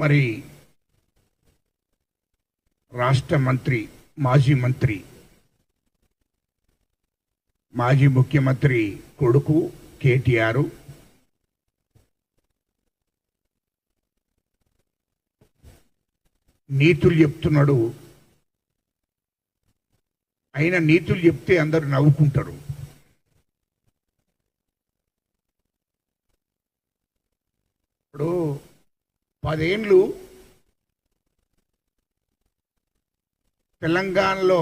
మరి రాష్ట్ర మంత్రి మాజీ ముఖ్యమంత్రి కొడుకు కేటీఆర్ నీతులు చెప్తున్నాడు. అయినా నీతులు చెప్తే అందరూ నవ్వుకుంటారు. ఇప్పుడు 10 ఏళ్ళు తెలంగాణలో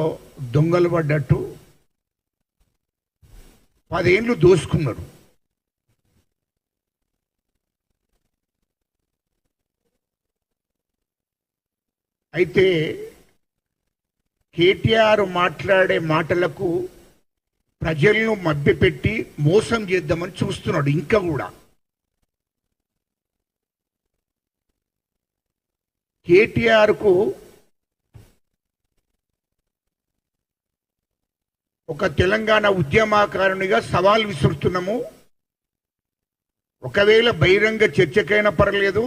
దొంగలు పడ్డట్టు 10 ఏళ్ళు దోసుకున్నారు. అయితే కేటీఆర్ మాట్లాడే మాటలకు ప్రజలను మభ్యపెట్టి మోసం చేద్దామని చూస్తున్నాడు. ఇంకా కూడా కేటీఆర్కు ఒక తెలంగాణ ఉద్యమకారునిగా సవాల్ విసురుతున్నాము. ఒకవేళ బహిరంగ చర్చకైనా పర్లేదు,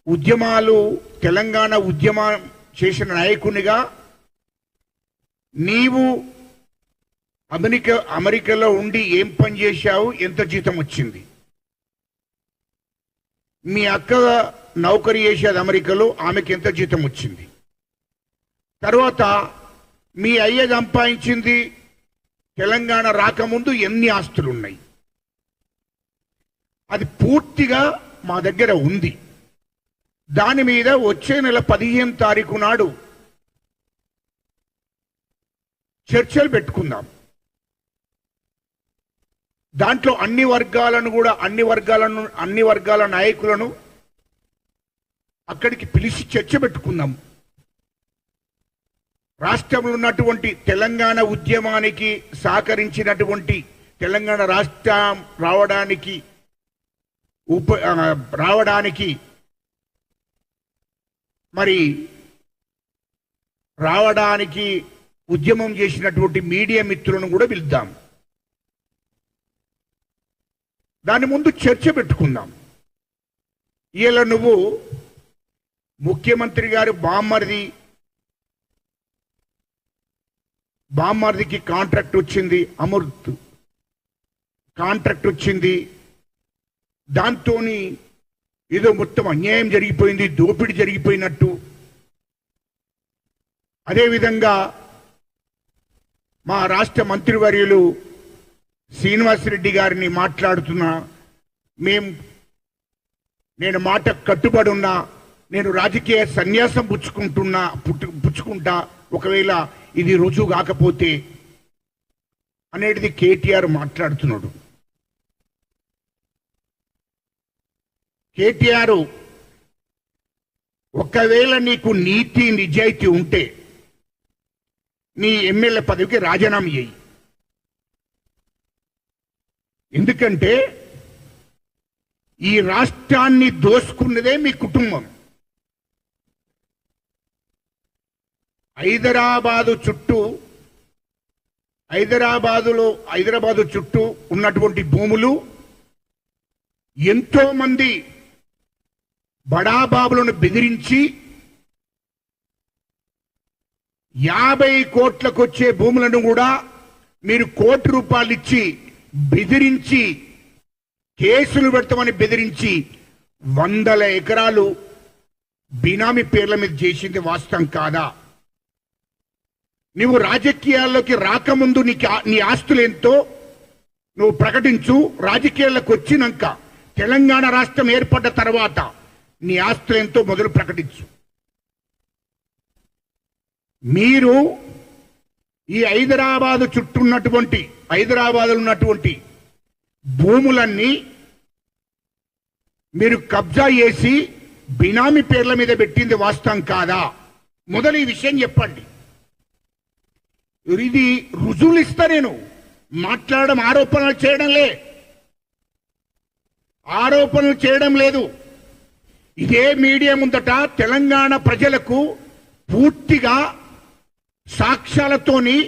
ఉద్యమాలు తెలంగాణ ఉద్యమం చేసిన నాయకునిగా నీవు అమెరికాలో ఉండి ఏం పని చేశావు, ఎంత జీతం వచ్చింది? మీ అక్క నౌకరీ చేసేది అమెరికాలో, ఆమెకి ఎంత జీతం వచ్చింది? తర్వాత మీ అయ్య సంపాదించింది తెలంగాణ రాకముందు ఎన్ని ఆస్తులు ఉన్నాయి? అది పూర్తిగా మా దగ్గర ఉంది. దాని మీద వచ్చే నెల 15 తారీఖు నాడు చర్చలు పెట్టుకుందాం. దాంట్లో అన్ని వర్గాల నాయకులను అక్కడికి పిలిచి చర్చ పెట్టుకుందాం. రాష్ట్రంలో ఉన్నటువంటి తెలంగాణ ఉద్యమానికి సహకరించినటువంటి, తెలంగాణ రాష్ట్రం రావడానికి ఉద్యమం చేసినటువంటి మీడియా మిత్రులను కూడా పిలుద్దాం. దాని ముందు చర్చ పెట్టుకుందాం. ఇలా నువ్వు ముఖ్యమంత్రి గారు బామ్మర్దికి కాంట్రాక్ట్ వచ్చింది, అమృత్ కాంట్రాక్ట్ వచ్చింది. దాంతో ఏదో మొత్తం అన్యాయం జరిగిపోయింది, దోపిడీ జరిగిపోయినట్టు. అదేవిధంగా మా రాష్ట్ర మంత్రివర్యులు శ్రీనివాసరెడ్డి గారిని మాట్లాడుతున్నా, నేను మాట కట్టుబడి ఉన్నా, నేను రాజకీయ సన్యాసం పుచ్చుకుంటా ఒకవేళ ఇది రుజువు కాకపోతే అనేది కేటీఆర్ మాట్లాడుతున్నాడు. కేటీఆర్, ఒకవేళ నీకు నీతి నిజాయితీ ఉంటే నీ ఎమ్మెల్యే పదవికి రాజీనామా చేయి. ఎందుకంటే ఈ రాష్ట్రాన్ని దోసుకున్నదే మీ కుటుంబం. హైదరాబాదు చుట్టూ ఉన్నటువంటి భూములు ఎంతో మంది బడాబాబులను బెదిరించి 50 కోట్లకు వచ్చే భూములను కూడా మీరు ₹1 ఇచ్చి బెదిరించి, కేసులు పెడతామని బెదిరించి 100 ఎకరాలు బినామీ పేర్ల మీద చేసింది వాస్తవం కాదా? నువ్వు రాజకీయాల్లోకి రాకముందు నీ ఆస్తులేంతో నువ్వు ప్రకటించు. రాజకీయాల్లోకి వచ్చినాక, తెలంగాణ రాష్ట్రం ఏర్పడ్డ తర్వాత నీ ఆస్తులేంతో మొదలు ప్రకటించు. మీరు ఈ హైదరాబాద్ ఉన్నటువంటి భూములన్నీ మీరు కబ్జా చేసి బినామీ పేర్ల మీద పెట్టింది వాస్తవం కాదా? మొదలు ఈ విషయం చెప్పండి. ఇది రుజువులు ఇస్తా. నేను మాట్లాడడం, ఆరోపణలు చేయడం లేదు. ఇదే మీడియా ముందట తెలంగాణ ప్రజలకు పూర్తిగా సాక్ష్యాలతోని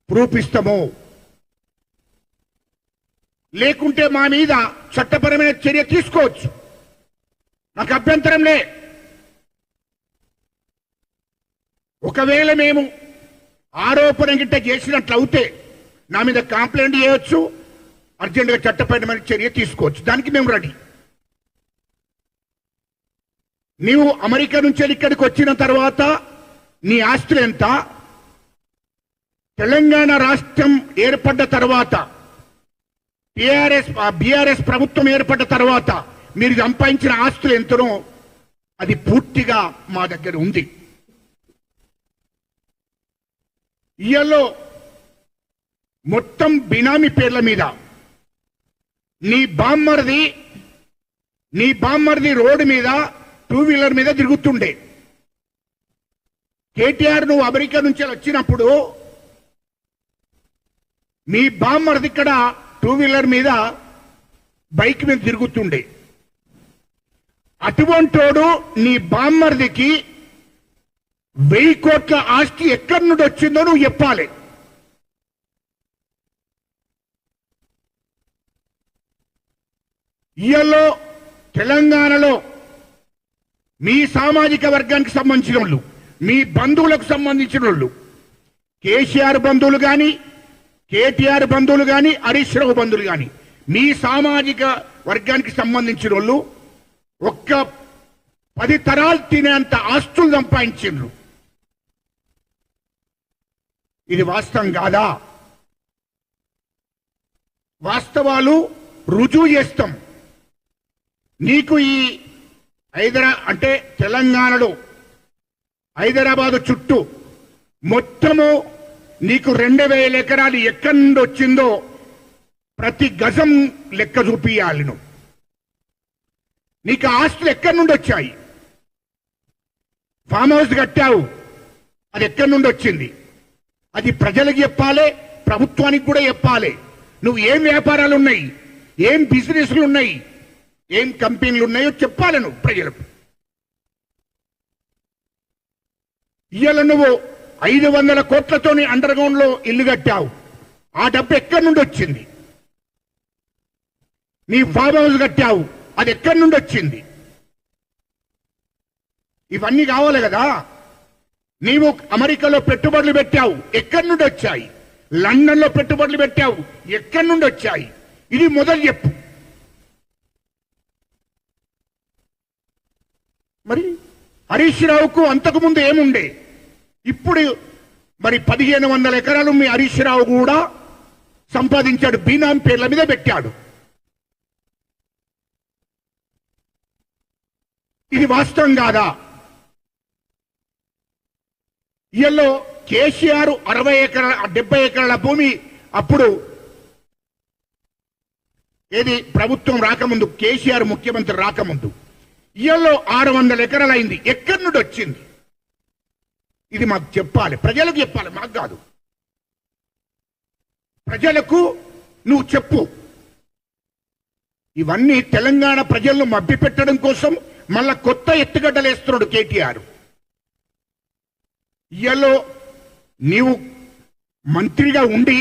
ప్రూఫ్ ఇస్తాము. లేకుంటే మా మీద చట్టపరమైన చర్య తీసుకోవచ్చు, నాకు అభ్యంతరం లే. ఒకవేళ మేము ఆరోపణ గిట్ట చేసినట్లయితే నా మీద కంప్లైంట్ చేయవచ్చు, అర్జెంటుగా చట్టపరమైన చర్య తీసుకోవచ్చు, దానికి మేము రెడీ. నీవు అమెరికా నుంచి ఇక్కడికి వచ్చిన తర్వాత నీ ఆస్తులు ఎంత? తెలంగాణ రాష్ట్రం ఏర్పడ్డ తర్వాత బీఆర్ఎస్ ప్రభుత్వం ఏర్పడ్డ తర్వాత మీరు సంపాదించిన ఆస్తులు ఎంతనో అది పూర్తిగా మా దగ్గర ఉంది. ఇయలో మొత్తం బినామీ పేర్ల మీద నీ బామ్మర్ది రోడ్డు మీద 2 వీలర్ మీద తిరుగుతుండే. కేటీఆర్ నువ్వు అమెరికా నుంచి వచ్చినప్పుడు మీ బామ్మర్ది ఇక్కడ 2 వీలర్ మీద బైక్ మీద తిరుగుతుండే. అటువంటోడు నీ బామ్మర్దికి 1000 కోట్ల ఆస్తి ఎక్కడి నుండి వచ్చిందో నువ్వు చెప్పాలి. ఇయలో తెలంగాణలో మీ సామాజిక వర్గానికి సంబంధించిన వాళ్ళు, మీ బంధువులకు సంబంధించిన వాళ్ళు, కేసీఆర్ బంధువులు కానీ, కేటీఆర్ బంధువులు కానీ, హరీష్ రావు బంధువులు కానీ, మీ సామాజిక వర్గానికి సంబంధించిన వాళ్ళు ఒక్క 10 తరాలు తినేంత ఆస్తులు సంపాదించారు. ఇది వాస్తవం కాదా? వాస్తవాలు రుజువు చేస్తాం. నీకు ఈ అంటే తెలంగాణలో హైదరాబాదు చుట్టూ మొత్తము నీకు 2000 ఎకరాలు ఎక్కడి నుండి వచ్చిందో ప్రతి గజం లెక్క చూపియాలి. నువ్వు నీకు ఆస్తులు ఎక్కడి నుండి వచ్చాయి? ఫామ్ హౌస్ కట్టావు, అది ఎక్కడి నుండి వచ్చింది? అది ప్రజలకు చెప్పాలి, ప్రభుత్వానికి కూడా చెప్పాలి. నువ్వు ఏం వ్యాపారాలు ఉన్నాయి, ఏం బిజినెస్లు ఉన్నాయి, ఏం కంపెనీలు ఉన్నాయో చెప్పాలి నువ్వు ప్రజలకు. ఇవాళ నువ్వు 500 కోట్లతోని అండర్ గ్రౌండ్ లో ఇల్లు కట్టావు, ఆ డబ్బు ఎక్కడి నుండి వచ్చింది? నీ ఫామ్ హౌస్ కట్టావు, అది ఎక్కడి నుండి వచ్చింది? ఇవన్నీ కావాలి కదా. నీవు అమెరికాలో పెట్టుబడులు పెట్టావు, ఎక్కడి నుండి వచ్చాయి? లండన్ లో పెట్టుబడులు పెట్టావు, ఎక్కడి నుండి వచ్చాయి? ఇది మొదలు చెప్పు. మరి హరీష్ రావుకు అంతకుముందు ఏముండే? ఇప్పుడు మరి 1500 ఎకరాలు మీ హరీష్ రావు కూడా సంపాదించాడు, బీనాం పేర్ల మీద పెట్టాడు. ఇది వాస్తవం కాదా? ఇయల్లో కేసీఆర్ 60 ఎకరాల 70 ఎకరాల భూమి అప్పుడు ఏది ప్రభుత్వం రాకముందు, కేసీఆర్ ముఖ్యమంత్రి రాకముందు ఇయల్లో 600 ఎకరాలు అయింది. ఎక్కడి నుండి వచ్చింది? ఇది మాకు చెప్పాలి, ప్రజలకు చెప్పాలి, మాకు కాదు. ప్రజలకు నువ్వు చెప్పు. ఇవన్నీ తెలంగాణ ప్రజలను మభ్యపెట్టడం కోసం మళ్ళా కొత్త ఎత్తుగడ్డలు వేస్తున్నాడు కేటీఆర్. ఇయలో నీవు మంత్రిగా ఉండి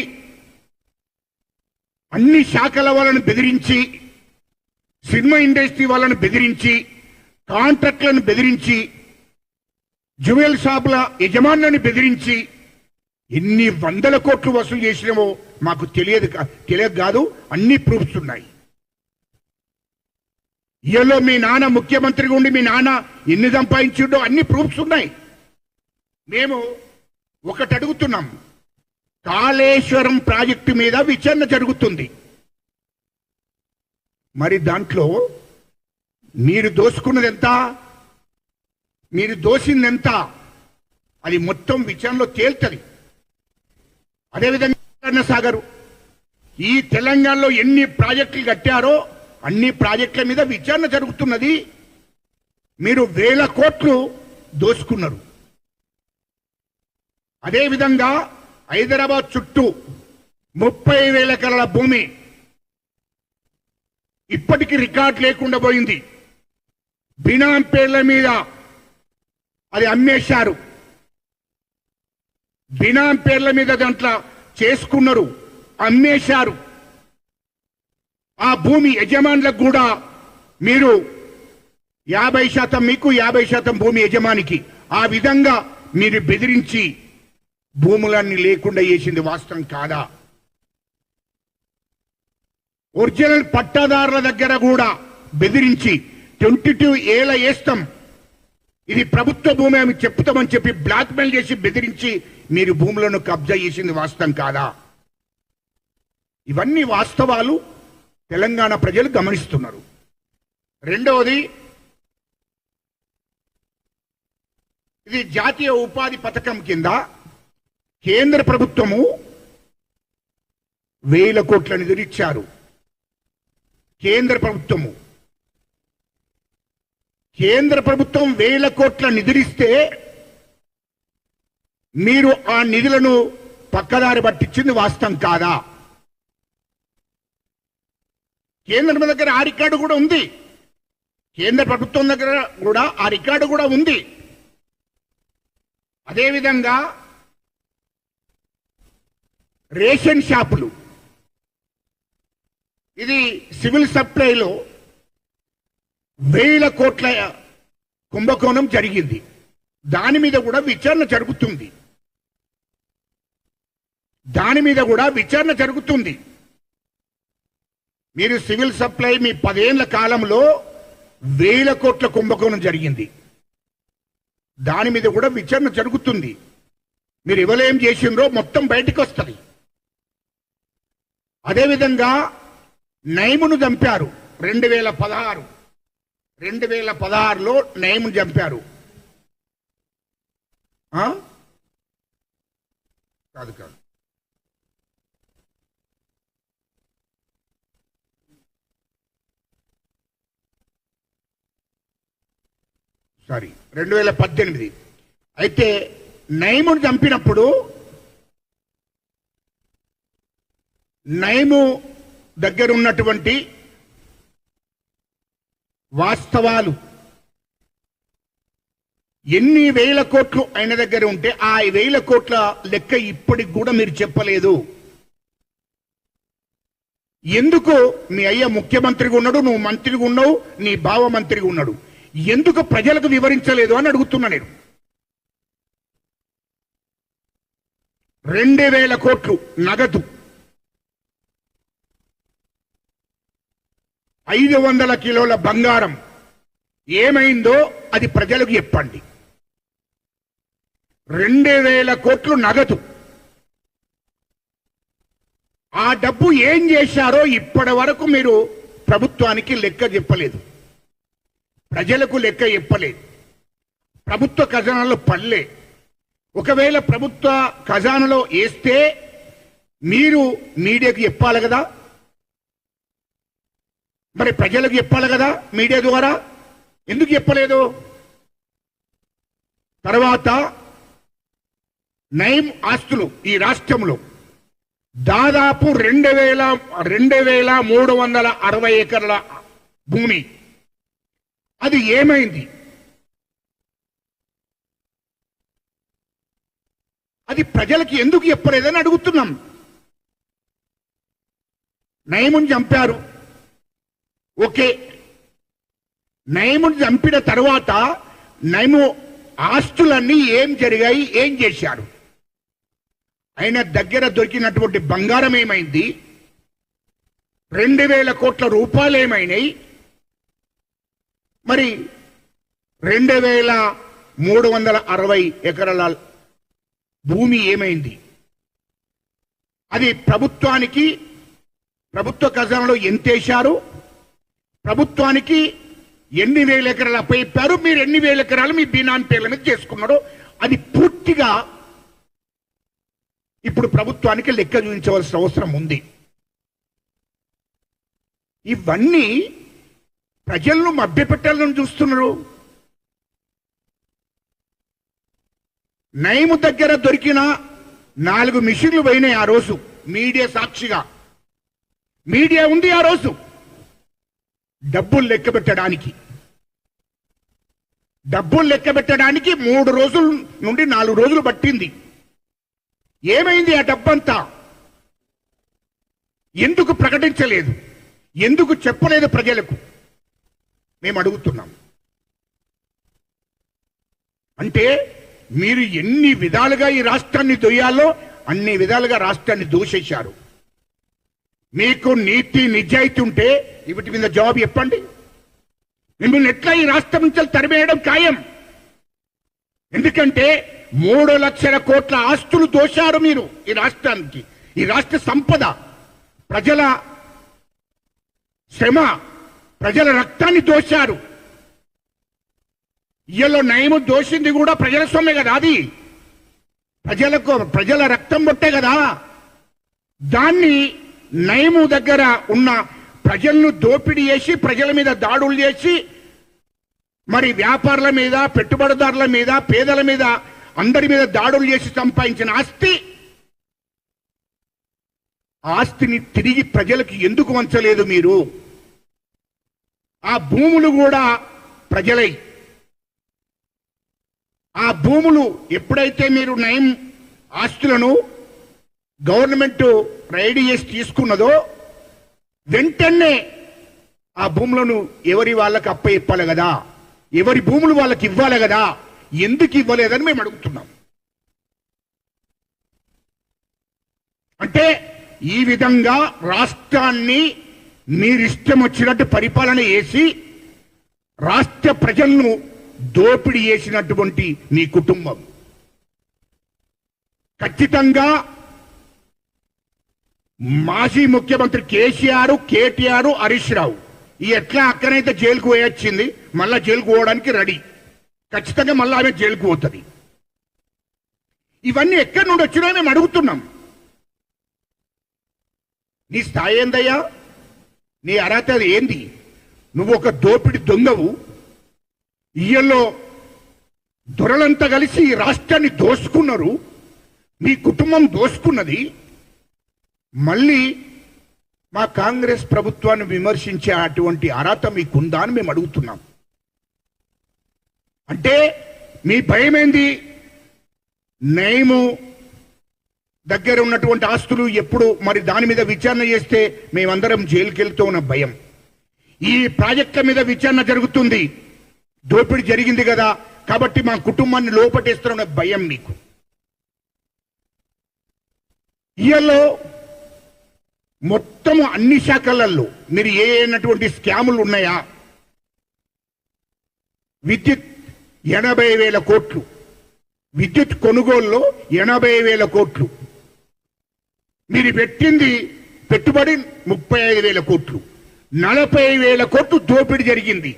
అన్ని శాఖల వాళ్ళను బెదిరించి, సినిమా ఇండస్ట్రీ వాళ్ళను బెదిరించి, కాంట్రాక్టులను బెదిరించి, జ్యువెల్ షాపుల యజమానులను బెదిరించి ఎన్ని 100 కోట్లు వసూలు చేసినామో మాకు తెలియదు కాదు, అన్ని ప్రూఫ్స్ ఉన్నాయి. ఇయలో మీ నాన్న ముఖ్యమంత్రిగా ఉండి మీ నాన్న ఎన్ని సంపాదించిండో అన్ని ప్రూఫ్స్ ఉన్నాయి. మేము ఒకటి అడుగుతున్నాం, కాళేశ్వరం ప్రాజెక్టు మీద విచారణ జరుగుతుంది. మరి దాంట్లో మీరు దోసుకున్నది ఎంత, మీరు దోసింది ఎంత, అది మొత్తం విచారణలో తేల్తది. అదేవిధంగా సాగరు ఈ తెలంగాణలో ఎన్ని ప్రాజెక్టులు కట్టారో అన్ని ప్రాజెక్టుల మీద విచారణ జరుగుతున్నది. మీరు 1000 కోట్లు దోసుకున్నారు. అదేవిధంగా హైదరాబాద్ చుట్టూ 30,000 ఎకరాల భూమి ఇప్పటికీ రికార్డు లేకుండా పోయింది. బినాం పేర్ల మీద అది అమ్మేశారు, బినాం పేర్ల మీద దాంట్లో చేసుకున్నారు, అమ్మేశారు. ఆ భూమి యజమానులకు కూడా మీరు 50% మీకు 50% భూమి యజమానికి ఆ విధంగా మీరు బెదిరించి భూములన్నీ లేకుండా చేసింది వాస్తవం కాదా? ఒరిజినల్ పట్టాదారుల దగ్గర కూడా బెదిరించి 22 ఏళ్ళ వేస్తాం, ఇది ప్రభుత్వ భూమి అని చెప్తామని చెప్పి బ్లాక్మెయిల్ చేసి బెదిరించి మీరు భూములను కబ్జా చేసింది వాస్తవం కాదా? ఇవన్నీ వాస్తవాలు తెలంగాణ ప్రజలు గమనిస్తున్నారు. రెండవది, ఇది జాతీయ ఉపాధి పథకం కింద కేంద్ర ప్రభుత్వము 1000 కోట్ల నిధులు ఇచ్చారు. కేంద్ర ప్రభుత్వం 1000 కోట్ల నిధులిస్తే మీరు ఆ నిధులను పక్కదారి పట్టించింది వాస్తవం కాదా? కేంద్రం దగ్గర ఆ రికార్డు కూడా ఉంది, కేంద్ర ప్రభుత్వం దగ్గర కూడా ఆ రికార్డు కూడా ఉంది. అదేవిధంగా రేషన్ షాపులు, ఇది సివిల్ సప్లైలో 1000 కోట్ల కుంభకోణం జరిగింది. దాని మీద కూడా విచారణ జరుగుతుంది. మీరు సివిల్ సప్లై మీ 10 ఏళ్ల కాలంలో 1000 కోట్ల కుంభకోణం జరిగింది. దాని మీద కూడా విచారణ జరుగుతుంది. మీరు ఎవరేం చేసిండ్రో మొత్తం బయటికి వస్తుంది. అదేవిధంగా నైమును చంపారు 2016లో నైమును చంపారు. కాదు 2018. అయితే నైమును చంపినప్పుడు నైము దగ్గర ఉన్నటువంటి వాస్తవాలు ఎన్ని 1000 కోట్లు ఆయన దగ్గర ఉంటే ఆ 1000 కోట్ల లెక్క ఇప్పటికి కూడా మీరు చెప్పలేదు. ఎందుకు? మీ అయ్య ముఖ్యమంత్రిగా ఉన్నాడు, నువ్వు మంత్రిగా ఉన్నావు, నీ బావ మంత్రిగా ఉన్నాడు, ఎందుకు ప్రజలకు వివరించలేదు అని అడుగుతున్నా నేను. 2000 కోట్లు నగదు, 500 కిలోల బంగారం ఏమైందో అది ప్రజలకు చెప్పండి. 2000 కోట్లు నగదు, ఆ డబ్బు ఏం చేశారో ఇప్పటి వరకు మీరు ప్రభుత్వానికి లెక్క చెప్పలేదు, ప్రజలకు లెక్క చెప్పలేదు, ప్రభుత్వ ఖజానాలో పల్లె. ఒకవేళ ప్రభుత్వ ఖజానాలో వేస్తే మీరు మీడియాకు చెప్పాలి కదా, మరి ప్రజలకు చెప్పాలి కదా మీడియా ద్వారా, ఎందుకు చెప్పలేదు? తర్వాత నైమ్ ఆస్తులు ఈ రాష్ట్రంలో దాదాపు 2360 ఎకరాల భూమి, అది ఏమైంది? అది ప్రజలకి ఎందుకు చెప్పలేదని అడుగుతున్నాం. నైముని చంపారు, ఓకే. నైముని చంపిన తర్వాత నైము ఆస్తులన్నీ ఏం జరిగాయి, ఏం చేశారు? ఆయన దగ్గర దొరికినటువంటి బంగారం ఏమైంది? 2000 కోట్ల రూపాయలు ఏమైనాయి? మరి 2360 ఎకరాల భూమి ఏమైంది? అది ప్రభుత్వానికి, ప్రభుత్వ ఖజానాలో ఎంతేశారు? ప్రభుత్వానికి ఎన్ని వేల ఎకరాలు అప్పయిప్పారు? మీరు ఎన్ని వేల ఎకరాలు మీ బీనాన్ పేర్ల మీద చేసుకున్నారో అది పూర్తిగా ఇప్పుడు ప్రభుత్వానికి లెక్క చూపించవలసిన అవసరం ఉంది. ఇవన్నీ ప్రజలను మభ్యపెట్టాలని చూస్తున్నారు. నైము దగ్గర దొరికిన 4 మిషన్లు పోయినాయి ఆ రోజు, మీడియా సాక్షిగా. మీడియా ఉంది ఆ రోజు. డబ్బులు లెక్క పెట్టడానికి 3 రోజుల నుండి 4 రోజులు పట్టింది. ఏమైంది ఆ డబ్బంతా? ఎందుకు ప్రకటించలేదు? ఎందుకు చెప్పలేదు ప్రజలకు మేము అడుగుతున్నాం. అంటే మీరు ఎన్ని విధాలుగా ఈ రాష్ట్రాన్ని దొయ్యాలో అన్ని విధాలుగా రాష్ట్రాన్ని దూషించారు. మీకు నీతి నిజాయితీ ఉంటే వీటి మీద జవాబు చెప్పండి. మిమ్మల్ని ఎట్లా ఈ రాష్ట్రం నుంచి తరిమేయడం ఖాయం. ఎందుకంటే 3 లక్షల కోట్ల ఆస్తులు దోశారు మీరు ఈ రాష్ట్రానికి. ఈ రాష్ట్ర సంపద, ప్రజల శ్రమ, ప్రజల రక్తాన్ని దోశారు. ఇయ్యలో నయము దోషింది కూడా ప్రజల సొమ్మే కదా, అది ప్రజల రక్తం బొట్టే కదా. దాన్ని నయము దగ్గర ఉన్న ప్రజలను దోపిడీ చేసి, ప్రజల మీద దాడులు చేసి, మరి వ్యాపారుల మీద, పెట్టుబడిదారుల మీద, పేదల మీద, అందరి మీద దాడులు చేసి సంపాదించిన ఆస్తిని తిరిగి ప్రజలకు ఎందుకు వంచలేదు మీరు? ఆ భూములు కూడా ప్రజలై, ఆ భూములు ఎప్పుడైతే మీరు నయం ఆస్తులను గవర్నమెంట్ రైడ్ చేసి తీసుకున్నదో వెంటనే ఆ భూములను ఎవరి వాళ్ళకి అప్పచెప్పాలి కదా, ఎవరి భూములు వాళ్ళకి ఇవ్వాలి కదా. ఎందుకు ఇవ్వలేదని మేము అడుగుతున్నాం. అంటే ఈ విధంగా రాష్ట్రాన్ని మీరిష్టం వచ్చినట్టు పరిపాలన చేసి రాష్ట్ర ప్రజలను దోపిడీ చేసినటువంటి మీ కుటుంబం ఖచ్చితంగా మాజీ ముఖ్యమంత్రి కేసీఆర్, కేటీఆర్, హరీష్ రావు ఈ ఎట్లా అక్కనైతే జైలుకు పోయొచ్చింది, మళ్ళా జైలుకు పోవడానికి రెడీ. ఖచ్చితంగా మళ్ళీ ఆమె జైలుకు పోతుంది. ఇవన్నీ ఎక్కడి నుండి వచ్చినా మేము అడుగుతున్నాం. నీ స్థాయి ఏందయ్యా? నీ అర్హత ఏంది? నువ్వు ఒక దోపిడి దొంగవు. ఇయ్యల్లో దొరలంతా కలిసి ఈ రాష్ట్రాన్ని దోసుకున్నారు, మీ కుటుంబం దోసుకున్నది. మళ్ళీ మా కాంగ్రెస్ ప్రభుత్వాన్ని విమర్శించే అటువంటి అర్హత మీకుందా అని మేము అడుగుతున్నాం. అంటే మీ భయం ఏంది? నయము దగ్గర ఉన్నటువంటి ఆస్తులు ఎప్పుడు మరి దాని మీద విచారణ చేస్తే మేమందరం జైలుకి వెళ్తూ ఉన్న భయం. ఈ ప్రాజెక్టుల మీద విచారణ జరుగుతుంది, దోపిడీ జరిగింది కదా కాబట్టి మా కుటుంబాన్ని లోపటేస్తున్న భయం మీకు. ఇయల్లో మొత్తము అన్ని శాఖలలో మీరు అయినటువంటి స్కాములు ఉన్నాయా? విద్యుత్ 80,000 కోట్లు, విద్యుత్ కొనుగోలులో 80,000 కోట్లు, మీరు పెట్టింది పెట్టుబడి 35,000 కోట్లు, 40,000 కోట్లు దోపిడీ జరిగింది.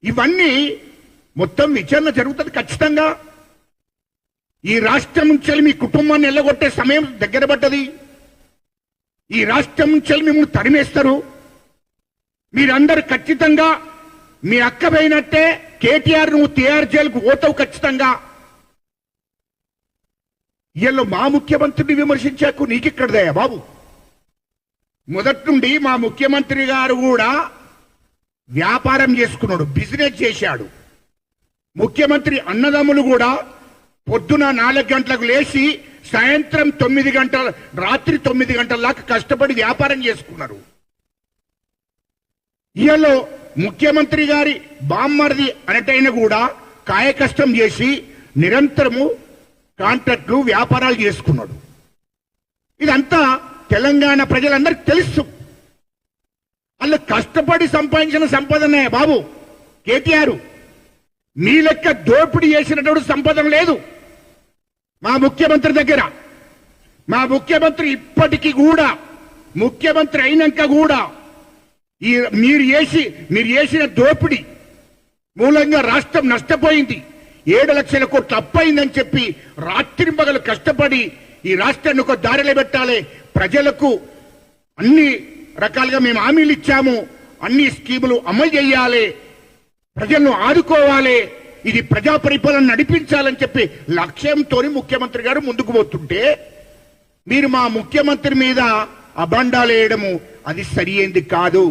ఇవన్నీ మొత్తం విచారణ జరుగుతుంది ఖచ్చితంగా. ఈ రాష్ట్రం నుంచి మీ కుటుంబాన్ని ఎల్లగొట్టే సమయం దగ్గర పడ్డది. ఈ రాష్ట్రం నుంచి మిమ్మల్ని తరిమేస్తారు. మీరందరూ ఖచ్చితంగా మీ అక్క పోయినట్టే కేటీఆర్ నువ్వు TR జైలుకు పోతావు ఖచ్చితంగా. ఇయ్యలో మా ముఖ్యమంత్రిని విమర్శించాకు నీకిక్కడదయ్యా బాబు. మొదటి నుండి మా ముఖ్యమంత్రి గారు కూడా వ్యాపారం చేసుకున్నాడు, బిజినెస్ చేశాడు. ముఖ్యమంత్రి అన్నదమ్ములు కూడా పొద్దున 4 గంటలకు లేచి సాయంత్రం 9 గంటల, రాత్రి 9 గంటల దాకా కష్టపడి వ్యాపారం చేసుకున్నారు. ఇయలో ముఖ్యమంత్రి గారి బామ్మర్ది అనటైన కూడా కాయ కష్టం చేసి నిరంతరము కాంట్రాక్టులు, వ్యాపారాలు చేసుకున్నాడు. ఇదంతా తెలంగాణ ప్రజలందరికీ తెలుసు. వాళ్ళు కష్టపడి సంపాదించిన సంపదనే బాబు కేటీఆర్. మీ లెక్క దోపిడీ చేసినటువంటి సంపద లేదు మా ముఖ్యమంత్రి దగ్గర. మా ముఖ్యమంత్రి ఇప్పటికీ కూడా, ముఖ్యమంత్రి అయినాక కూడా మీరు చేసిన దోపిడీ మూలంగా రాష్ట్రం నష్టపోయింది. 7 లక్షల కోట్ల అప్పయిందని చెప్పి రాత్రింబగలు కష్టపడి ఈ రాష్ట్రాన్ని ఒక దారిలో పెట్టాలి, ప్రజలకు అన్ని రకాలుగా మేము హామీలు ఇచ్చాము, అన్ని స్కీములు అమలు చేయాలి, ప్రజలను ఆదుకోవాలి, ఇది ప్రజా పరిపాలన నడిపించాలని చెప్పి లక్ష్యంతో ముఖ్యమంత్రి గారు ముందుకు పోతుంటే మీరు మా ముఖ్యమంత్రి మీద అబండాలు వేయడము అది సరియైంది కాదు.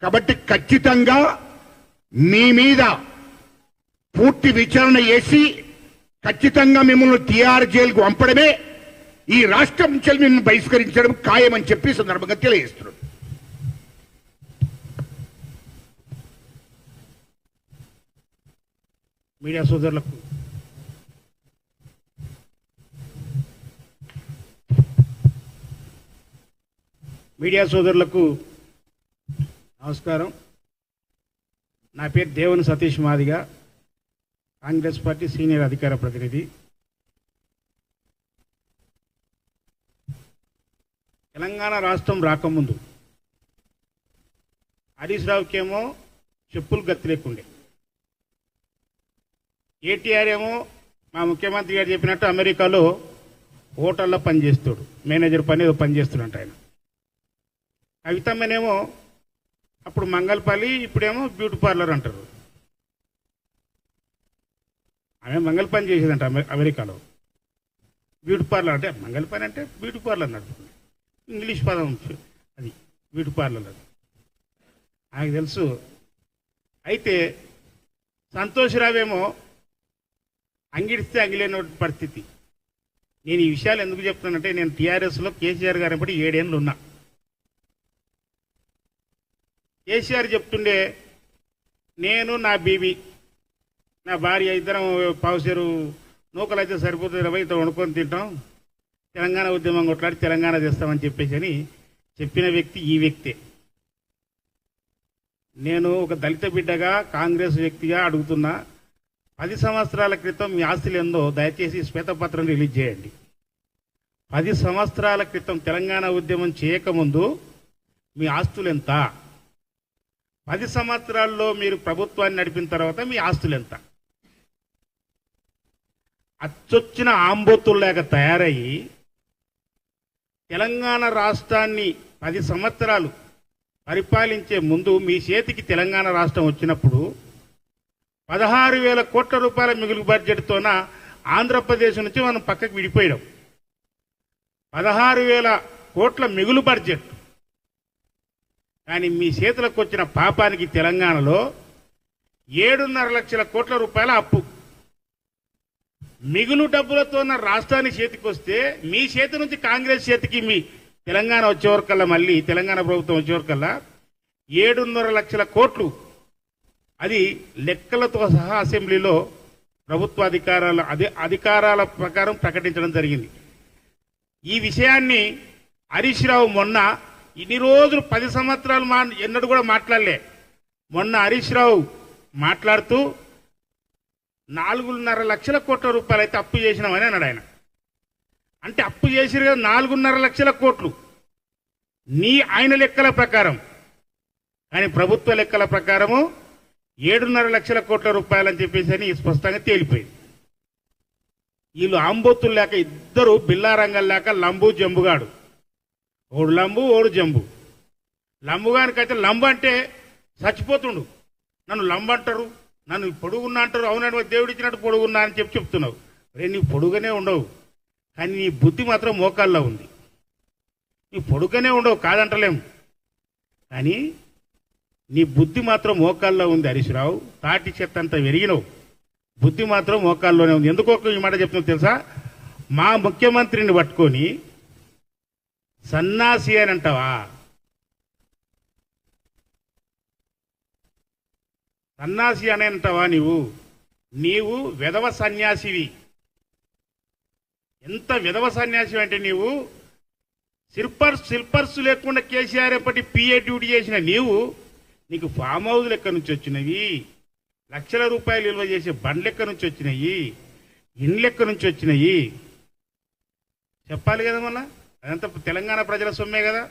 కాబట్టి ఖచ్చితంగా మీ మీద పూర్తి విచారణ చేసి ఖచ్చితంగా మిమ్మల్ని టీఆర్ జైలుకు పంపడమే ఈ రాష్ట్రం నుంచి మిమ్మల్ని బహిష్కరించడం ఖాయమని చెప్పి ఈ సందర్భంగా తెలియజేస్తున్నాడు. మీడియా సోదరులకు నమస్కారం. నా పేరు దేవుని సతీష్ మాదిగా, కాంగ్రెస్ పార్టీ సీనియర్ అధికార ప్రతినిధి. తెలంగాణ రాష్ట్రం రాకముందు హరీష్ రావుకేమో చెప్పులు గతి లేకుండే, కేటీఆర్ ఏమో మా ముఖ్యమంత్రి గారు చెప్పినట్టు అమెరికాలో హోటల్లో పనిచేస్తాడు, మేనేజర్ పని ఏదో పనిచేస్తున్నట్టు ఆయన. కవితమ్మనేమో అప్పుడు మంగళపల్లి, ఇప్పుడేమో బ్యూటీ పార్లర్ అంటారు. ఆమె మంగళ పని చేసేదంట అమెరికాలో. బ్యూటీ పార్లర్ అంటే మంగళ పని అంటే బ్యూటీ పార్లర్ నడుపుతుంది, ఇంగ్లీష్ పదం అది బ్యూటీ పార్లర్. అది నాకు తెలుసు. అయితే సంతోష్రావేమో అంగిడిస్తే అంగిలేని పరిస్థితి. నేను ఈ విషయాలు ఎందుకు చెప్తానంటే, నేను టీఆర్ఎస్లో కేసీఆర్ గారు బట్టి 7 ఏళ్ళు ఉన్నా. కేసీఆర్ చెప్తుండే, నేను నా బీబీ నా భార్య ఇద్దరం పావుసేరు నూకలు అయితే సరిపోతుంది, 20 వండుకొని తింటాం, తెలంగాణ ఉద్యమం కొట్లాడి తెలంగాణ తెస్తామని చెప్పేసి అని చెప్పిన వ్యక్తి ఈ వ్యక్తే. నేను ఒక దళిత బిడ్డగా కాంగ్రెస్ వ్యక్తిగా అడుగుతున్నా, 10 సంవత్సరాల క్రితం మీ ఆస్తులు ఏందో దయచేసి శ్వేతపత్రం రిలీజ్ చేయండి. 10 సంవత్సరాల క్రితం తెలంగాణ ఉద్యమం చేయకముందు మీ ఆస్తులు ఎంత? 10 సంవత్సరాల్లో మీరు ప్రభుత్వాన్ని నడిపిన తర్వాత మీ ఆస్తులు ఎంత? అచ్చొచ్చిన ఆంబోతుల్లాగా తయారయ్యి తెలంగాణ రాష్ట్రాన్ని 10 సంవత్సరాలు పరిపాలించే ముందు మీ చేతికి తెలంగాణ రాష్ట్రం వచ్చినప్పుడు 16,000 కోట్ల రూపాయల మిగులు బడ్జెట్తోన ఆంధ్రప్రదేశ్ నుంచి మనం పక్కకు విడిపోయాం. 16,000 కోట్ల మిగులు బడ్జెట్. కానీ మీ చేతులకు వచ్చిన పాపానికి తెలంగాణలో 7.5 లక్షల కోట్ల రూపాయల అప్పు. మిగులు డబ్బులతో రాష్ట్రానికి చేతికి వస్తే మీ చేతి నుంచి కాంగ్రెస్ చేతికి మీ తెలంగాణ వచ్చేవరకల్లా, మళ్ళీ తెలంగాణ ప్రభుత్వం వచ్చేవరకల్లా 7.5 లక్షల కోట్లు. అది లెక్కలతో సహా అసెంబ్లీలో ప్రభుత్వ అధికారాల ప్రకారం ప్రకటించడం జరిగింది. ఈ విషయాన్ని హరీష్ రావు మొన్న ఇన్ని రోజులు 10 సంవత్సరాలు ఎన్నడూ కూడా మాట్లాడలే. మొన్న హరీష్ రావు మాట్లాడుతూ 4.5 లక్షల కోట్ల రూపాయలు అయితే అప్పు చేసినామని అన్నాడు ఆయన. అంటే అప్పు చేసిరు కదా 4.5 లక్షల కోట్లు ఆయన లెక్కల ప్రకారం. కానీ ప్రభుత్వ లెక్కల ప్రకారము 7.5 లక్షల కోట్ల రూపాయలు అని చెప్పేసి అని స్పష్టంగా తేలిపోయింది. వీళ్ళు ఆంబోతులు లేక ఇద్దరు బిల్లారంగం లేక లంబు జంబుగాడు. ఓడు లంబు ఓడు జంబు. లంబుగానికైతే లంబు అంటే చచ్చిపోతుండు, నన్ను లంబు అంటారు, నన్ను పొడుగున్నా అంటారు. అవునండి, దేవుడు ఇచ్చినట్టు పొడుగున్నా అని చెప్తున్నావు. రే, నీ పొడుగునే ఉండవు, కానీ నీ బుద్ధి మాత్రం మోకాల్లో ఉంది. నీ పొడుగునే ఉండవు కాదంటలేము, కానీ నీ బుద్ధి మాత్రం మోకాల్లో ఉంది. హరీష్ రావు తాటి చెత్త అంతా వెరిగినవు, బుద్ధి మాత్రం మోకాల్లోనే ఉంది. ఎందుకో ఈ మాట చెప్తున్నావు తెలుసా? మా ముఖ్యమంత్రిని పట్టుకొని సన్నాసి అని అంటావా? సన్నాసి అని అంటావా? నీవు విధవ సన్యాసివి. ఎంత విధవ సన్యాసి అంటే నీవు శిల్పర్స్ లేకుండా కేసీఆర్ ఎప్పటి పిఏ డ్యూటీ చేసిన నీకు ఫామ్ హౌస్ లెక్క నుంచి వచ్చినవి, లక్షల రూపాయలు విలువ చేసే బండ్లు లెక్క నుంచి వచ్చినాయి, ఇండ్ల లెక్క నుంచి వచ్చినాయి. చెప్పాలి కదా, మళ్ళా అదంతా తెలంగాణ ప్రజల సొమ్మే కదా.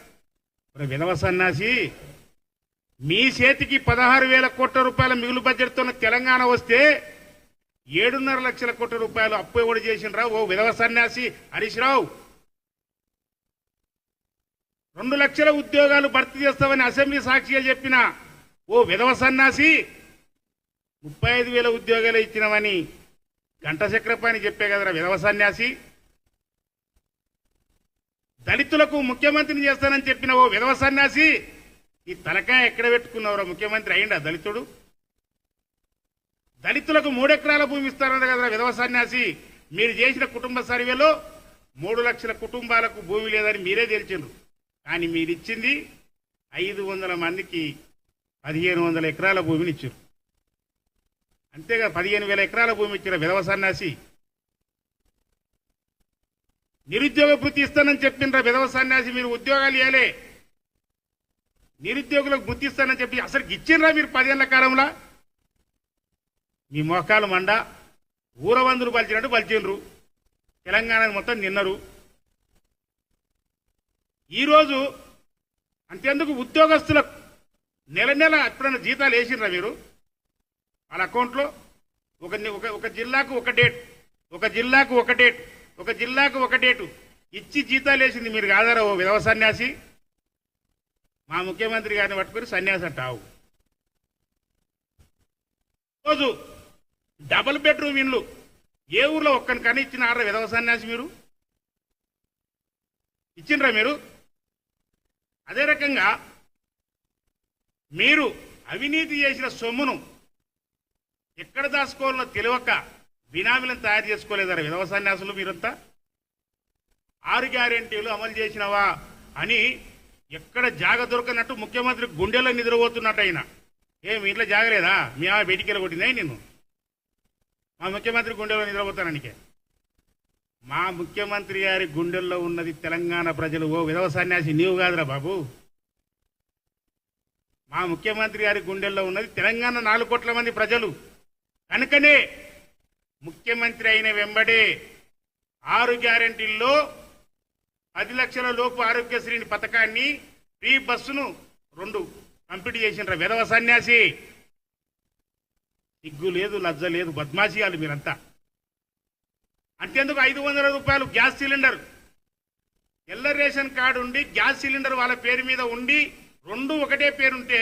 విధవ సన్నాసి, మీ చేతికి 16,000 కోట్ల రూపాయల మిగులు బడ్జెట్తో తెలంగాణ వస్తే 7.5 లక్షల కోట్ల రూపాయలు అప్పు ఎవడు చేసినరా? ఓ విధవ సన్యాసి హరీష్ రావు. 2 లక్షల ఉద్యోగాలు భర్తీ చేస్తామని అసెంబ్లీ సాక్షిగా చెప్పిన ఓ విధవ సన్నాసి, 35,000 ఉద్యోగాలు ఇచ్చినామని గంట చక్రపాణి చెప్పే కదరా విధవ సన్యాసి. దళితులకు ముఖ్యమంత్రిని చేస్తానని చెప్పిన ఓ విధవ సన్యాసి, ఈ తలకాయ ఎక్కడ పెట్టుకున్నవరా? ముఖ్యమంత్రి అయిందా దళితుడు? దళితులకు 3 ఎకరాల భూమి ఇస్తారన్నారు కదా విధవ సన్యాసి. మీరు చేసిన కుటుంబ సర్వేలో 3 లక్షల కుటుంబాలకు భూమి లేదని మీరే తేల్చిండ్రు. కానీ మీరు ఇచ్చింది 500 మందికి 1500 ఎకరాల భూమిని ఇచ్చారు. అంతేగా 15,000 ఎకరాల భూమి ఇచ్చిన విధవ సన్యాసి. నిరుద్యోగ వృత్తి ఇస్తానని చెప్పిండ్రా విధవ సన్యాసి. మీరు ఉద్యోగాలు ఇవ్వలే, నిరుద్యోగులకు వృత్తి ఇస్తానని చెప్పి అసలు ఇచ్చిండ్రా మీరు 10 ఏళ్ల కాలంలో? మీ మోకాలు మండ ఊరవందులు పలిచినట్టు పలిచిండ్రు. తెలంగాణ మొత్తం నిన్నరు. ఈరోజు అంతేందుకు ఉద్యోగస్తులకు నెల నెల ఎప్పుడైనా జీతాలు వేసిండ్రా మీరు? వాళ్ళ అకౌంట్లో ఒక జిల్లాకు ఒక డేట్, ఒక జిల్లాకు ఒక డేట్, ఒక జిల్లాకు ఒక డేటు ఇచ్చి జీతాలు వేసింది మీరు కాదారా ఓ విధవ సన్యాసి? మా ముఖ్యమంత్రి గారిని పట్టుకుని సన్యాసి అంటావు. రోజు డబుల్ బెడ్రూమ్ ఇల్లు ఏ ఊర్లో ఒక్కనికని ఇచ్చినారా విధవ సన్యాసి? మీరు ఇచ్చిండ్రా మీరు? అదే రకంగా మీరు అవినీతి చేసిన సొమ్మును ఎక్కడ దాచుకోవాలో తెలియక బినామీలను తయారు చేసుకోలేదారా విధవ సన్యాసులు మీరంతా? 6 గ్యారెంటీలు అమలు చేసినవా అని ఎక్కడ జాగ దొరకనట్టు ముఖ్యమంత్రి గుండెల్లో నిద్రపోతున్నట్టు అయినా. మీ ఇంట్లో జాగలేదా? మీ ఆమె బయటికి కొట్టిందా నిన్ను? మా ముఖ్యమంత్రి గుండెల్లో నిద్రపోతాననికే. మా ముఖ్యమంత్రి గారి గుండెల్లో ఉన్నది తెలంగాణ ప్రజలు. ఓ విధవ సన్యాసి నీవు కాదురా బాబు. మా ముఖ్యమంత్రి గారి గుండెల్లో ఉన్నది తెలంగాణ 4 కోట్ల మంది ప్రజలు. కనుకనే ముఖ్యమంత్రి అయిన వెంబడే 6 గ్యారెంటీల్లో 10 లక్షల లోపు ఆరోగ్యశ్రీని పథకాన్ని ఫ్రీ బస్సును 2 కంప్లీట్ చేసిండ్రా విధవ సన్యాసి. సిగ్గు లేదు, లజ్జ లేదు, బద్మాషియాలు మీరంతా. అంతేందుకు 500 రూపాయలు గ్యాస్ సిలిండర్, ఎల్ల రేషన్ కార్డు ఉండి గ్యాస్ సిలిండర్ వాళ్ళ పేరు మీద ఉండి 2 ఒకటే పేరుంటే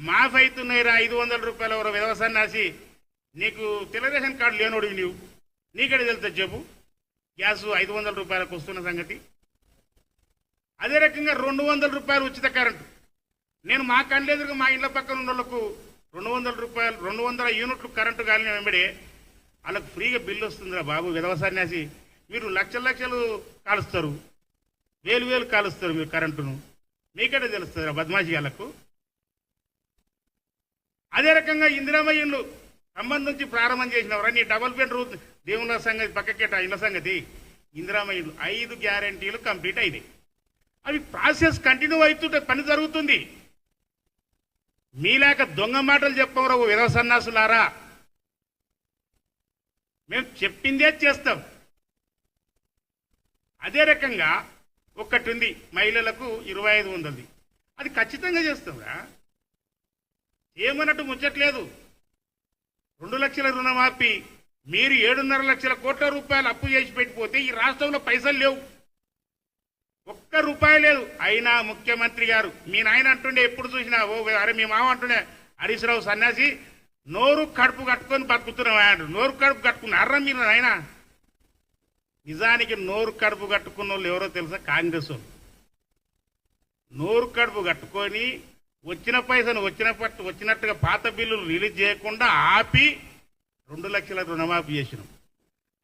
మాఫ్ అవుతున్నాయిరా 500 రూపాయలు. ఎవరో విధవ సన్యాసి, నీకు తెల్ల రేషన్ కార్డు లేనోడివి నీవు, నీకడే తెలుస్తుంది చెప్పు గ్యాస్ 500 రూపాయలకు వస్తున్న సంగతి. అదే రకంగా 200 రూపాయలు ఉచిత కరెంటు. నేను మా కళ్ళెదురుగా మా ఇళ్ల పక్కన ఉన్న వాళ్ళకు 200 రూపాయలు 200 యూనిట్లు కరెంటు కాలిన వెంబడే వాళ్ళకు ఫ్రీగా బిల్లు వస్తుందిరా బాబు విధవ సన్యాసి. మీరు లక్షలు లక్షలు కాలుస్తారు, వేలు వేలు కాలుస్తారు మీరు కరెంటును, మీకడే తెలుస్తుంది బద్మాషి వాళ్ళకు. అదే రకంగా ఇందిరామ ఇళ్ళు సంబంధించి ప్రారంభం చేసినవరా నీ డబుల్ బెడ్రూమ్ దేవుళ్ళ సంగతి పక్కకేట ఇళ్ళ సంగతి. ఇందిరామ ఇళ్ళు 5 గ్యారెంటీలు కంప్లీట్ అయినాయి. అవి ప్రాసెస్ కంటిన్యూ అవుతుంటే పని జరుగుతుంది. మీలాక దొంగ మాటలు చెప్పవరా ఓ విధవ సన్నాసులారా. మేము చెప్పిందే చేస్తాం. అదే రకంగా ఒక్కటి ఉంది, మహిళలకు 2500, అది ఖచ్చితంగా చేస్తాంరా. ఏమన్నట్టు ముచ్చట్లేదు. 2 లక్షల రుణమాఫీ మీరు 7.5 లక్షల కోట్ల రూపాయలు అప్పు చేసి పెట్టిపోతే ఈ రాష్ట్రంలో పైసలు లేవు, ఒక్క రూపాయి లేదు. అయినా ముఖ్యమంత్రి గారు మీ నాయన అంటుండే ఎప్పుడు చూసినా ఓ అరే మీ మామ అంటుండే హరీష్ రావు సన్యాసి నోరు కడుపు కట్టుకొని బతుకుతున్నావా అంటారు. నోరు కడుపు కట్టుకున్నారా మీరు నాయన? నిజానికి నోరు కడుపు కట్టుకున్న వాళ్ళు ఎవరో తెలుసా? కాంగ్రెస్ వాళ్ళు. నోరు కడుపు కట్టుకొని వచ్చిన పైసను వచ్చినట్టుగా పాత బిల్లులు రిలీజ్ చేయకుండా ఆపి 2 లక్షల రుణమాఫీ చేసినాం.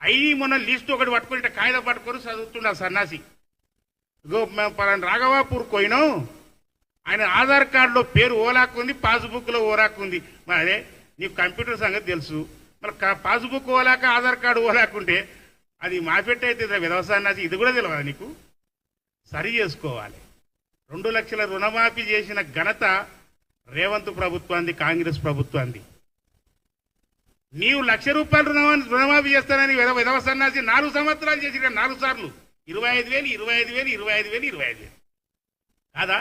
అయి మొన్న లిస్టు ఒకటి పట్టుకుని కాగితం పట్టుకొని చదువుతుండే సన్నాసి. ఇగో మేము పలానా రాఘవాపూర్ పోయినాం, ఆయన ఆధార్ కార్డులో పేరు ఓలాకుంది, పాస్బుక్లో ఓలాకుంది. మరి అదే నీకు కంప్యూటర్ సంగతి తెలుసు, మరి పాస్బుక్ ఓలాక ఆధార్ కార్డు ఓలాకుంటే అది మాఫెట్ అయితే విధవ సన్నాసి. ఇది కూడా తెలియదు నీకు? సరి చేసుకోవాలి. 2 లక్షల రుణమాఫీ చేసిన ఘనత రేవంత్ ప్రభుత్వాన్ని, కాంగ్రెస్ ప్రభుత్వాన్ని. నీవు 1,00,000 రూపాయలు రుణమాఫీ చేస్తానని విధవ సన్నాసి 4 సంవత్సరాలు చేసి 4 సార్లు 25,000, 25,000, 25,000, 25,000 కాదా?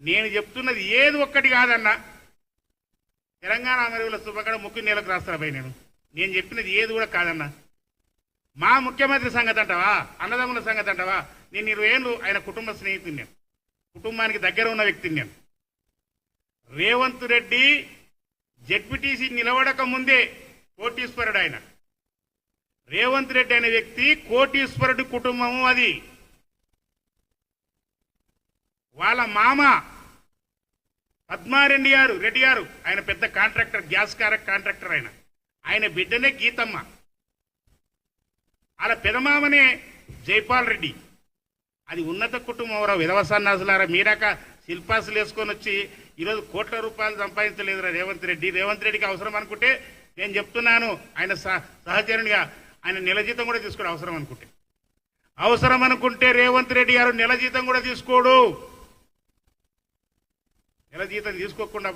నేను చెప్తున్నది ఏది ఒక్కటి కాదన్నా. తెలంగాణ అమరవీరుల శుభకడ ముక్కు నేలకు రాస్తారా నేను చెప్పినది ఏది కూడా కాదన్నా. మా ముఖ్యమంత్రి సంగతి అంటావా? అన్నదమ్ముల సంగతి అంటావా? నేను 20 ఏళ్ళు ఆయన కుటుంబ స్నేహితుని, నేను కుటుంబానికి దగ్గర ఉన్న వ్యక్తిని. నేను రేవంత్ రెడ్డి జెడ్పీటీసీ నిలబడక ముందే కోటీశ్వరుడు ఆయన. రేవంత్ రెడ్డి అనే వ్యక్తి కోటీశ్వరుడి కుటుంబము. అది వాళ్ళ మామ పద్మారెడ్డి రెడ్డి గారు ఆయన పెద్ద కాంట్రాక్టర్, గ్యాస్ కాంట్రాక్టర్ ఆయన. ఆయన బిడ్డనే గీతమ్మ, అలా పెదమామనే జైపాల్ రెడ్డి. అది ఉన్నత కుటుంబం. విధవ సన్నాసులారా, మీరాక శిల్పాసులు వేసుకొని వచ్చి ఈరోజు కోట్ల రూపాయలు సంపాదించలేదురా రేవంత్ రెడ్డి. రేవంత్ రెడ్డికి అవసరం అనుకుంటే నేను చెప్తున్నాను, ఆయన సహచరునిగా ఆయన నెల జీతం కూడా తీసుకోడు. అవసరం అనుకుంటే రేవంత్ రెడ్డి గారు నెల జీతం కూడా తీసుకోడు. నెల జీతం తీసుకోకుండా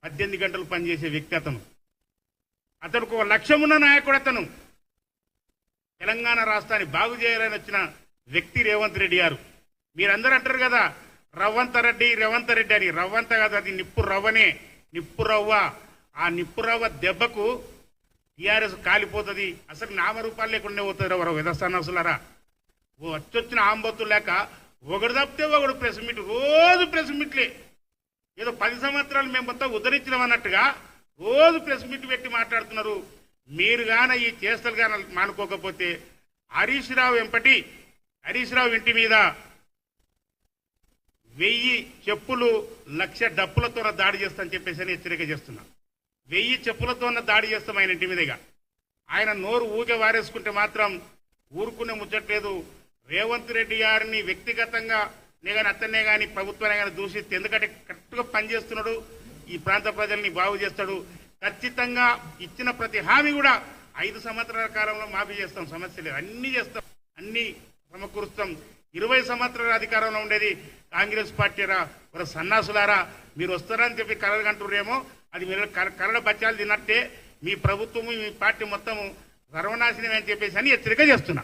18 గంటలు పనిచేసే వ్యక్తి అతను. అతనికి ఒక లక్ష్యం ఉన్న నాయకుడు అతను. తెలంగాణ రాష్ట్రాన్ని బాగు చేయాలని వచ్చిన వ్యక్తి రేవంత్ రెడ్డి గారు. మీరందరూ అంటారు కదా రేవంత్ రెడ్డి అని. రవ్వంత కాదు, అది నిప్పు రవ్వనే, నిప్పు రవ్వ. ఆ నిప్పు రవ్వ దెబ్బకు టీఆర్ఎస్ కాలిపోతుంది. అసలు నామరూపాలు లేకుండా పోతుంది. ఎవరో విధస్థానసులారా, వచ్చిన ఆంబొత్తులు లేక ఒకడు తప్పితే ఒకడు ప్రెస్ మీట్, రోజు ప్రెస్ మీట్లే. ఏదో 10 సంవత్సరాలు మేము మొత్తం ఉద్ధరించడం అన్నట్టుగా రోజు ప్రెస్ మీట్ పెట్టి మాట్లాడుతున్నారు. మీరు గాన ఈ చేష్టలు గాన మానుకోకపోతే హరీష్ రావు ఇంటి మీద 1000 చెప్పులు 1,00,000 డప్పులతో దాడి చేస్తామని చెప్పేసి హెచ్చరిక చేస్తున్నా. 1000 చెప్పులతో దాడి చేస్తాం ఆయన ఇంటి మీదగా. ఆయన నోరు ఊగే వారేసుకుంటే మాత్రం ఊరుకునే ముచ్చట్లేదు. రేవంత్ రెడ్డి గారిని వ్యక్తిగతంగా కానీ అతన్నే కానీ ప్రభుత్వాన్ని కానీ దూషిస్తే, ఎందుకంటే కరెక్ట్గా పనిచేస్తున్నాడు, ఈ ప్రాంత ప్రజల్ని బాగు చేస్తాడు. ఖచ్చితంగా ఇచ్చిన ప్రతి హామీ కూడా 5 సంవత్సరాల కాలంలో మాఫీ చేస్తాం, సమస్య లేదు. అన్ని చేస్తాం, అన్ని సమకూరుస్తాం. 20 సంవత్సరాల అధికారంలో ఉండేది కాంగ్రెస్ పార్టీరా. ఒక సన్నాసులారా, మీరు వస్తారని చెప్పి కలగంటురేమో, అది మీరు కరడ బచ్చాలు తిన్నట్టే. మీ ప్రభుత్వము మీ పార్టీ మొత్తం సర్వనాశనం అని చెప్పేసి హెచ్చరిక చేస్తున్నా.